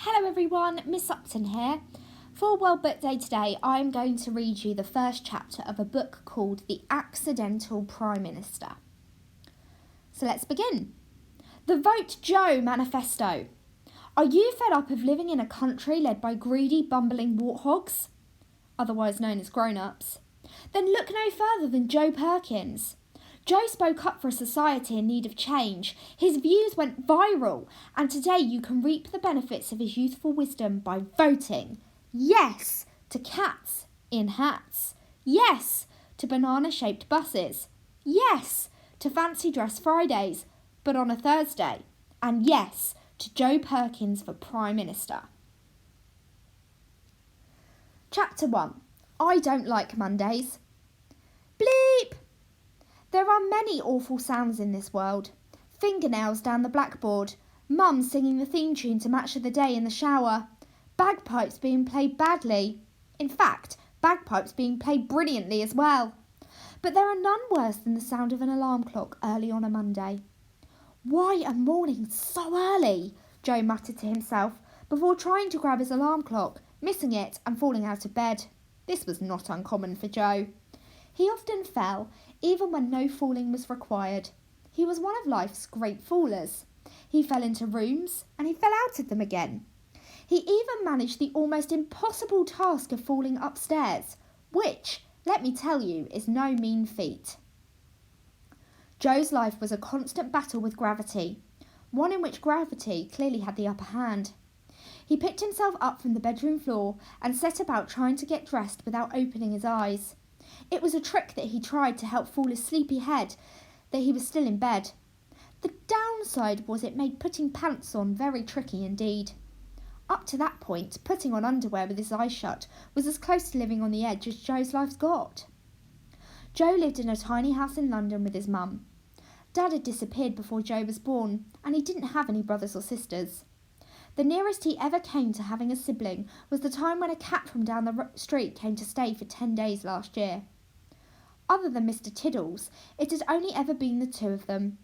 Hello everyone, Miss Upton here. For World Book Day today, I'm going to read you the first chapter of a book called The Accidental Prime Minister. So let's begin. The Vote Joe Manifesto. Are you fed up of living in a country led by greedy, bumbling warthogs, otherwise known as grown-ups? Then look no further than Joe Perkins. Joe spoke up for a society in need of change. His views went viral, and today you can reap the benefits of his youthful wisdom by voting yes to cats in hats, yes to banana-shaped buses, yes to fancy dress Fridays, but on a Thursday, and yes to Joe Perkins for Prime Minister. Chapter 1. I don't like Mondays. Bleep! There are many awful sounds in this world. Fingernails down the blackboard, mum singing the theme tune to Match of the Day in the shower, bagpipes being played badly. In fact, bagpipes being played brilliantly as well. But there are none worse than the sound of an alarm clock early on a Monday. Why are mornings so early? Joe muttered to himself before trying to grab his alarm clock, missing it and falling out of bed. This was not uncommon for Joe. He often fell, even when no falling was required. He was one of life's great fallers. He fell into rooms and he fell out of them again. He even managed the almost impossible task of falling upstairs, which, let me tell you, is no mean feat. Joe's life was a constant battle with gravity, one in which gravity clearly had the upper hand. He picked himself up from the bedroom floor and set about trying to get dressed without opening his eyes. It was a trick that he tried to help fool his sleepy head that he was still in bed. The downside was it made putting pants on very tricky indeed. Up to that point, putting on underwear with his eyes shut was as close to living on the edge as Joe's life's got. Joe lived in a tiny house in London with his mum. Dad had disappeared before Joe was born, and he didn't have any brothers or sisters. The nearest he ever came to having a sibling was the time when a cat from down the street came to stay for 10 days last year. Other than Mr. Tiddles, it had only ever been the two of them.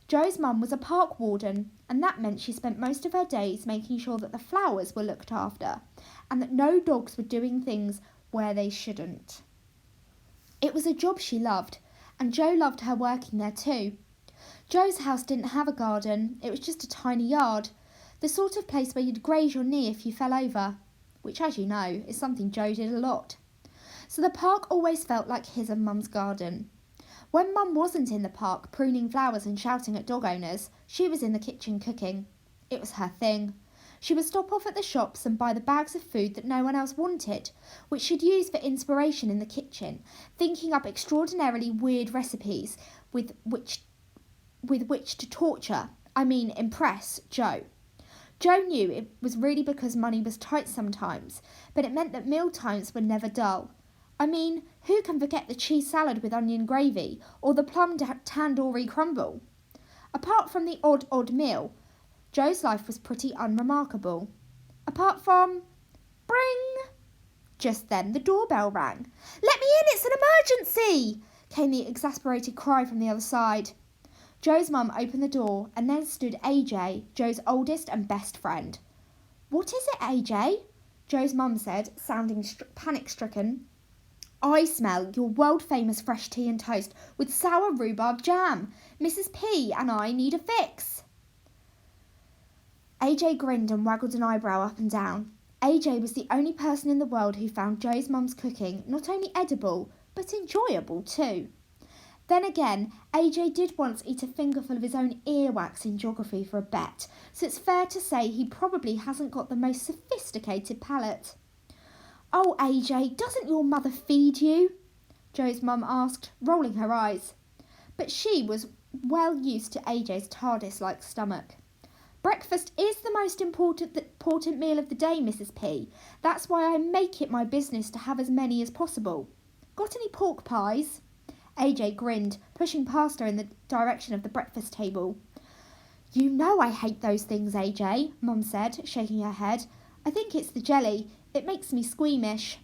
Joe's mum was a park warden, and that meant she spent most of her days making sure that the flowers were looked after, and that no dogs were doing things where they shouldn't. It was a job she loved, and Joe loved her working there too. Joe's house didn't have a garden, it was just a tiny yard, the sort of place where you'd graze your knee if you fell over, which, as you know, is something Joe did a lot. So the park always felt like his and Mum's garden. When Mum wasn't in the park pruning flowers and shouting at dog owners, she was in the kitchen cooking. It was her thing. She would stop off at the shops and buy the bags of food that no one else wanted, which she'd use for inspiration in the kitchen, thinking up extraordinarily weird recipes with which to impress Joe. Joe knew it was really because money was tight sometimes, but it meant that meal times were never dull. Who can forget the cheese salad with onion gravy or the plum tandoori crumble? Apart from the odd meal, Joe's life was pretty unremarkable. Apart from... Bring! Just then the doorbell rang. "Let me in, it's an emergency!" came the exasperated cry from the other side. Joe's mum opened the door and then stood AJ, Joe's oldest and best friend. "What is it, AJ?" Joe's mum said, sounding panic-stricken. "I smell your world-famous fresh tea and toast with sour rhubarb jam. Mrs. P and I need a fix." AJ grinned and waggled an eyebrow up and down. AJ was the only person in the world who found Joe's mum's cooking not only edible, but enjoyable too. Then again, AJ did once eat a fingerful of his own earwax in geography for a bet, so it's fair to say he probably hasn't got the most sophisticated palate. "Oh, AJ, doesn't your mother feed you?" Joe's mum asked, rolling her eyes. But she was well used to AJ's TARDIS-like stomach. "Breakfast is the most important meal of the day, Mrs. P. That's why I make it my business to have as many as possible. Got any pork pies?" AJ grinned, pushing past her in the direction of the breakfast table. "You know I hate those things, AJ, Mum said, shaking her head. "I think it's the jelly. It makes me squeamish."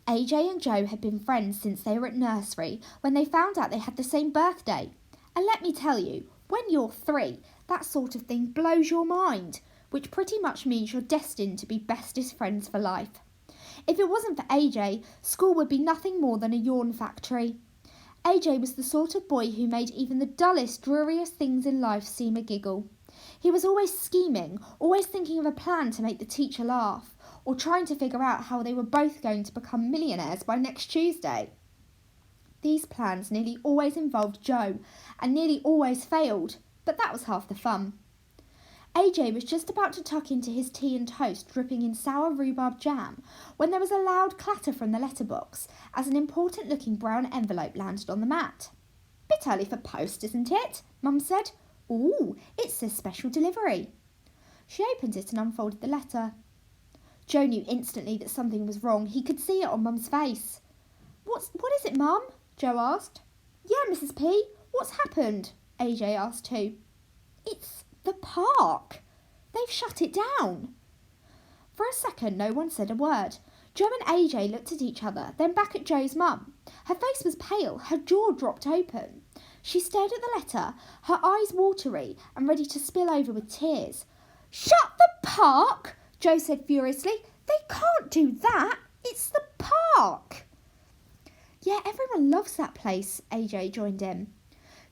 AJ and Joe had been friends since they were at nursery when they found out they had the same birthday. And let me tell you, when you're 3, that sort of thing blows your mind. which pretty much means you're destined to be bestest friends for life. If it wasn't for AJ, school would be nothing more than a yawn factory. AJ was the sort of boy who made even the dullest, dreariest things in life seem a giggle. He was always scheming, always thinking of a plan to make the teacher laugh, or trying to figure out how they were both going to become millionaires by next Tuesday. These plans nearly always involved Joe, and nearly always failed, but that was half the fun. AJ was just about to tuck into his tea and toast dripping in sour rhubarb jam when there was a loud clatter from the letterbox as an important-looking brown envelope landed on the mat. "Bit early for post, isn't it?" Mum said. "Ooh, it says special delivery." She opened it and unfolded the letter. Joe knew instantly that something was wrong. He could see it on Mum's face. What is it, Mum?" Joe asked. "Yeah, Mrs. P, what's happened?" AJ asked too. "It's the park. They've shut it down." For a second, no one said a word. Joe and AJ looked at each other, then back at Joe's mum. Her face was pale, her jaw dropped open. She stared at the letter, her eyes watery and ready to spill over with tears. "Shut the park!" Joe said furiously. "They can't do that. It's the park." "Yeah, everyone loves that place," AJ joined in.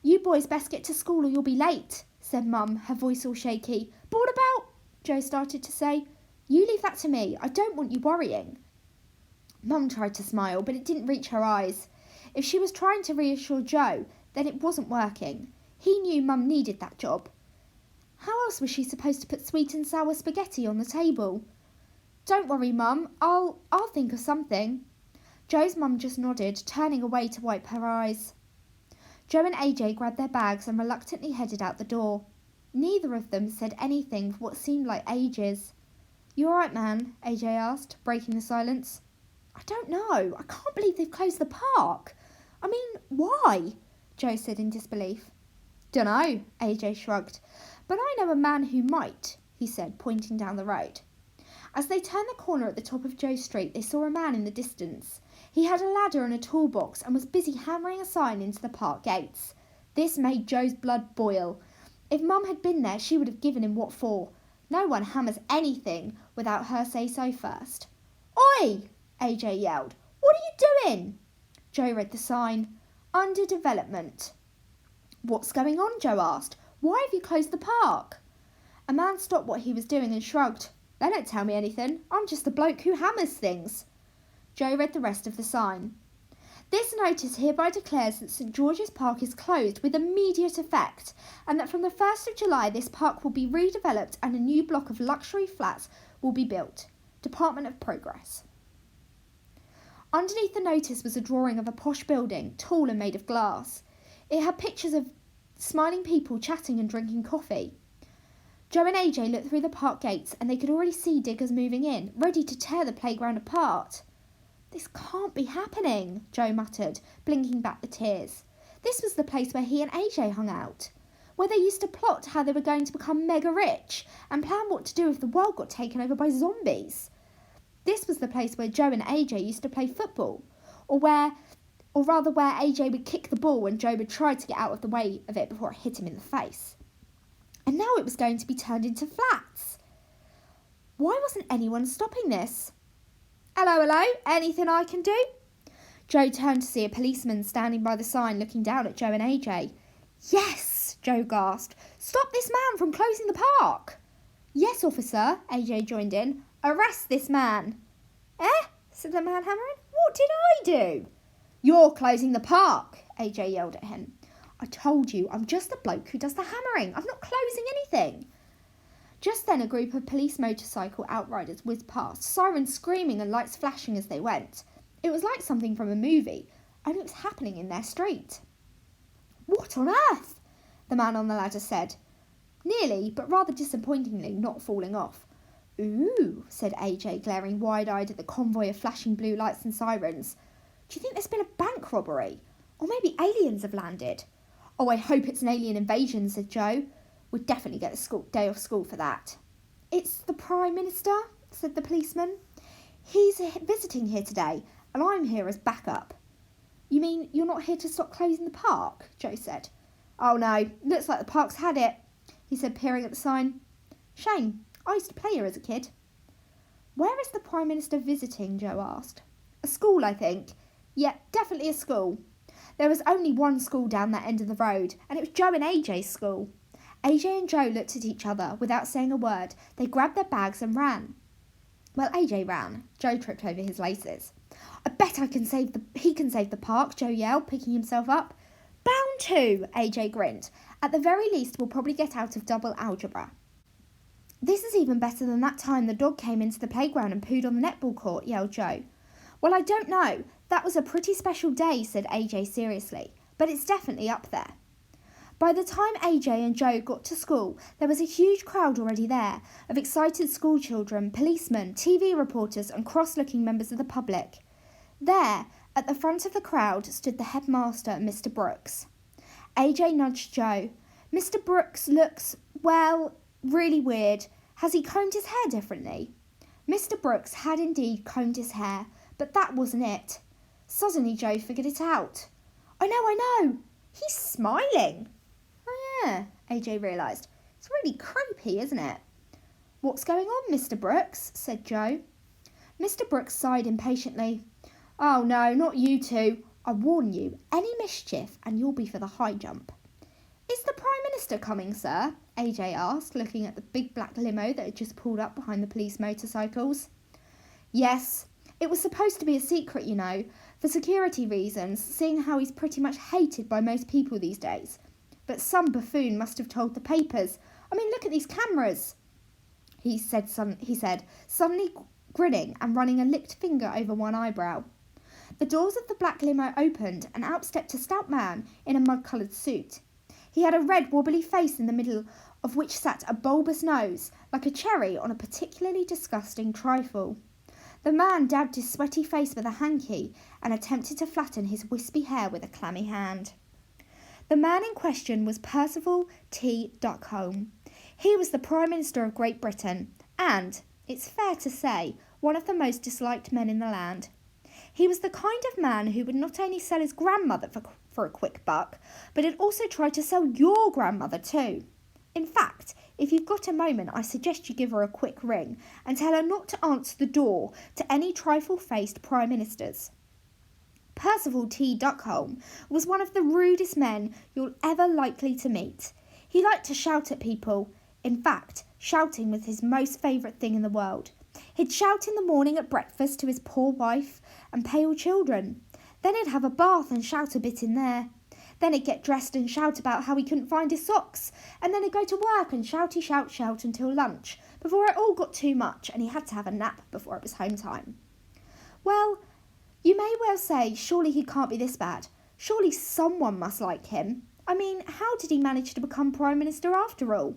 "You boys best get to school or you'll be late," said Mum, her voice all shaky. "But what about—" Joe started to say. "You leave that to me. I don't want you worrying." Mum tried to smile, but it didn't reach her eyes. If she was trying to reassure Joe, then it wasn't working. He knew Mum needed that job. How else was she supposed to put sweet and sour spaghetti on the table? "Don't worry, Mum. I'll think of something." Joe's mum just nodded, turning away to wipe her eyes. Joe and AJ grabbed their bags and reluctantly headed out the door. Neither of them said anything for what seemed like ages. "You all right, man?" AJ asked, breaking the silence. "I don't know. I can't believe they've closed the park. I mean, why?" Joe said in disbelief. "Dunno," AJ shrugged. "But I know a man who might," he said, pointing down the road. As they turned the corner at the top of Joe Street, they saw a man in the distance. He had a ladder and a toolbox and was busy hammering a sign into the park gates. This made Joe's blood boil. If Mum had been there, she would have given him what for. No one hammers anything without her say so first. "Oi!" AJ yelled. "What are you doing?" Joe read the sign. "Under development." "What's going on?" Joe asked. "Why have you closed the park?" A man stopped what he was doing and shrugged. "They don't tell me anything. I'm just the bloke who hammers things." Joe read the rest of the sign. "This notice hereby declares that St George's Park is closed with immediate effect, and that from the 1st of July this park will be redeveloped and a new block of luxury flats will be built. Department of Progress." Underneath the notice was a drawing of a posh building, tall and made of glass. It had pictures of smiling people chatting and drinking coffee. Joe and AJ looked through the park gates and they could already see diggers moving in, ready to tear the playground apart. "This can't be happening," Joe muttered, blinking back the tears. This was the place where he and AJ hung out, where they used to plot how they were going to become mega rich and plan what to do if the world got taken over by zombies. This was the place where Joe and AJ used to play football, or rather where AJ would kick the ball and Joe would try to get out of the way of it before it hit him in the face. And now it was going to be turned into flats. Why wasn't anyone stopping this? Hello, anything I can do?" Joe turned to see a policeman standing by the sign looking down at Joe and AJ. "Yes," Joe gasped. "Stop this man from closing the park." "Yes, officer," AJ joined in. "Arrest this man." "Eh?" said the man, hammering. "What did I do?" "You're closing the park," AJ yelled at him. "I told you, I'm just the bloke who does the hammering. I'm not closing anything." Just then a group of police motorcycle outriders whizzed past, sirens screaming and lights flashing as they went. It was like something from a movie, only it was happening in their street. "What on earth?" the man on the ladder said, nearly, but rather disappointingly, not falling off. "Ooh," said AJ, glaring wide-eyed at the convoy of flashing blue lights and sirens. "Do you think there's been a bank robbery? Or maybe aliens have landed?" "Oh, I hope it's an alien invasion," said Joe. "We'd definitely get a day off school for that." "It's the Prime Minister," said the policeman. "He's visiting here today, and I'm here as backup." "You mean you're not here to stop closing the park?" Joe said. "Oh no, looks like the park's had it," he said, peering at the sign. "Shame. I used to play her as a kid. Where is the Prime Minister visiting? Joe asked. A school, I think. Yeah, definitely a school. There was only one school down that end of the road, and it was Joe and AJ's school. AJ and Joe looked at each other without saying a word. They grabbed their bags and ran. Well, AJ ran. Joe tripped over his laces. I bet he can save the park, Joe yelled, picking himself up. Bound to, AJ grinned. At the very least, we'll probably get out of double algebra. This is even better than that time the dog came into the playground and pooed on the netball court, yelled Joe. Well, I don't know. That was a pretty special day, said AJ seriously, but it's definitely up there. By the time AJ and Joe got to school, there was a huge crowd already there, of excited schoolchildren, policemen, TV reporters and cross-looking members of the public. There, at the front of the crowd, stood the headmaster, Mr. Brooks. AJ nudged Joe. Mr. Brooks looks, well, really weird. Has he combed his hair differently? Mr. Brooks had indeed combed his hair, but that wasn't it. Suddenly Joe figured it out. I know. He's smiling. Oh yeah, AJ realised. It's really creepy, isn't it? What's going on, Mr. Brooks? Said Joe. Mr. Brooks sighed impatiently. Oh no, not you two. I warn you, any mischief and you'll be for the high jump. Is the Prime Minister coming, sir? AJ asked, looking at the big black limo that had just pulled up behind the police motorcycles. Yes, it was supposed to be a secret, you know, for security reasons, seeing how he's pretty much hated by most people these days. But some buffoon must have told the papers. I mean, look at these cameras, he said, suddenly grinning and running a licked finger over one eyebrow. The doors of the black limo opened and out stepped a stout man in a mud-coloured suit. He had a red wobbly face in the middle of which sat a bulbous nose, like a cherry on a particularly disgusting trifle. The man dabbed his sweaty face with a hanky and attempted to flatten his wispy hair with a clammy hand. The man in question was Percival T. Duckholm. He was the Prime Minister of Great Britain and, it's fair to say, one of the most disliked men in the land. He was the kind of man who would not only sell his grandmother for a quick buck, but had also tried to sell your grandmother too. In fact, if you've got a moment, I suggest you give her a quick ring and tell her not to answer the door to any trifle-faced Prime Ministers. Percival T. Duckholm was one of the rudest men you'll ever likely to meet. He liked to shout at people. In fact, shouting was his most favourite thing in the world. He'd shout in the morning at breakfast to his poor wife and pale children. Then he'd have a bath and shout a bit in there. Then he'd get dressed and shout about how he couldn't find his socks. And then he'd go to work and shout until lunch, before it all got too much and he had to have a nap before it was home time. Well, you may well say, surely he can't be this bad. Surely someone must like him. I mean, how did he manage to become Prime Minister after all?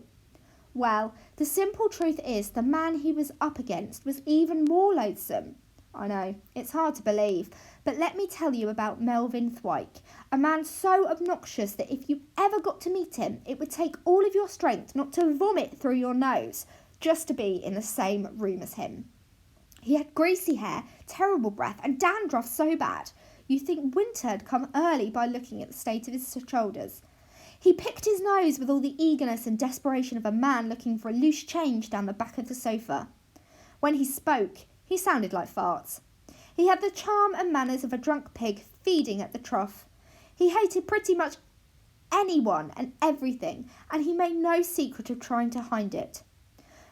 Well, the simple truth is the man he was up against was even more loathsome. I know, it's hard to believe, but let me tell you about Melvin Thwaites, a man so obnoxious that if you ever got to meet him, it would take all of your strength not to vomit through your nose just to be in the same room as him. He had greasy hair, terrible breath, and dandruff so bad you'd think winter had come early by looking at the state of his shoulders. He picked his nose with all the eagerness and desperation of a man looking for a loose change down the back of the sofa. When he spoke, he sounded like farts. He had the charm and manners of a drunk pig feeding at the trough. He hated pretty much anyone and everything, and he made no secret of trying to hide it.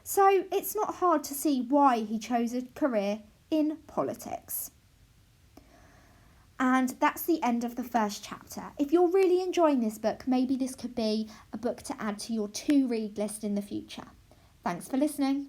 So it's not hard to see why he chose a career in politics. And that's the end of the first chapter. If you're really enjoying this book, maybe this could be a book to add to your to-read list in the future. Thanks for listening.